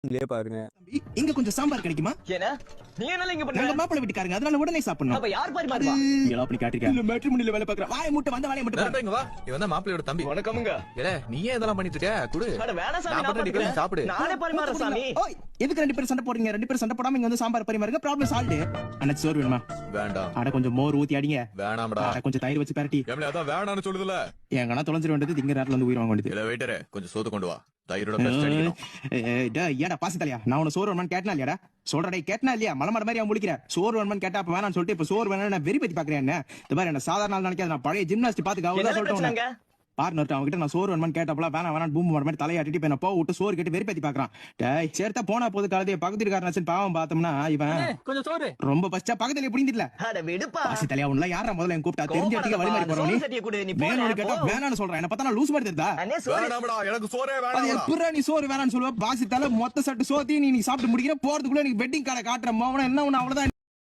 இங்கே பாருங்க. இங்க கொஞ்சம் சாம்பார் கிடைக்குமா? ஏன்னா நீ என்ன இங்க நாங்க பண்ற? மாப்பிள்ளை வீட்டுக்காரங்க, அதனால உடனே சாப்பிடணும். அப்ப யார் பரிமாறுவா? நீங்களா அப்படி காட்டுறீங்க? இல்ல மேட்ரிமோனில வேலை பார்க்கற. வாயை மூட்டு வந்த வேலையை மட்டும் பாரு. இங்க வா. இவன் தான் மாப்பிள்ளையோட தம்பி. வணக்கம்ங்க. ஏலே நீ ஏன் இதெல்லாம் பண்ணிட்டு இருக்க? குடு. அட வேணாம் சாமி, நான் நான் பண்றேன், நீ பாத்துக்கிறேன். சாப்பிடு. நானே பரிமாறேன் சாமி. ஓய், எதுக்கு ரெண்டு பேரும் சண்டை போடுறீங்க? ரெண்டு பேரும் சண்டை போடாம இங்க வந்து சாம்பார் பரிமாறுங்க. Problem solve. அண்ணா சோறு வேணுமா? வேண்டாம். அட கொஞ்சம் மோர் ஊத்தி அடிங்க. வேணாம்டா. அட கொஞ்சம் தயிர் வச்சு பரட்டி. எம்ல அதான் வேணாம்னு சொல்லுதுல. எங்கனா தொலைஞ்சிர வேண்டியது திங்க நேரத்துல வந்து உயிர் வாங்க வேண்டியது. இல்ல வெயிட்டரே கொஞ்சம் சோத்து கொண்டு வா. தயிரோட பெஸ்ட் அடிக்கணும். ஏடா பாசி தலையா, நான் உன சோறு வேணுமான்னு கேட்டனா இல்லையாடா? சொல்றடா கேட்டனா இல்லையா? மலமட மாதிரி அவன் முழிக்கிற. சோறு வேணுமான்னு கேட்டா அப்ப வேணாம்னு சொல்லிட்டு இப்ப சோறு வேணும்னு நான் வெறி பத்தி பாக்குறேன். என்ன இந்த மாதிரி என்ன சாதாரண நாள் நினைக்காத. நான் பழைய ஜிம்னாஸ்டிக் பாத்துக்க என்ன அவ்வளவுதான் சொல்லிட்டு பிரச்சனைங்க? பார்ட்னர் அவன்கிட்ட நான் சோறு வேணுமான்னு கேட்டப்பல வேணாம் வேணாம் பூம்பு மாதிரி தலையாட்டிட்டு இப்ப நான் போக விட்டு சோறு கேட்டு வெறி பத்தி பாக்குறான். டேய் சேர்த்தா போனா போது கலதைய பக்கத்து இருக்காரன் பாவம் பார்த்தோம்னா இவன் கொஞ்சம் சோறு. ரொம்ப பச்சா பக்கத்துல புடிந்திடல. அட விடுப்பா. பாசி தலையா உன்ன யாரா முதல்ல என் கூப்பிட்டா தெரிஞ்ச இடத்துக்கு வழி மாதிரி போறோம். நீ சோறு சட்டியை கொடு, நீ போ. வேணும்னு கேட்டா வேணாம்னு சொல்றேன். என்ன பார்த்தா நான் லூஸ் மாதிரி தெரியுதா? அண்ணே சோறு. வேணாம்டா எனக்கு சோறே அது வேணாம். எப்படிடா நீ சோறு வேணாம்னு சொல்லுவ? பாசி தலை மொத்த சட்டு சோத்தி நீ சாப்பிட்டு முடிக்கிற போறதுக்குள்ள நீ வெட்டிங் கார்டை காட்டுற மோவன என்ன ஒண்ணு அவ்வளவுதான்.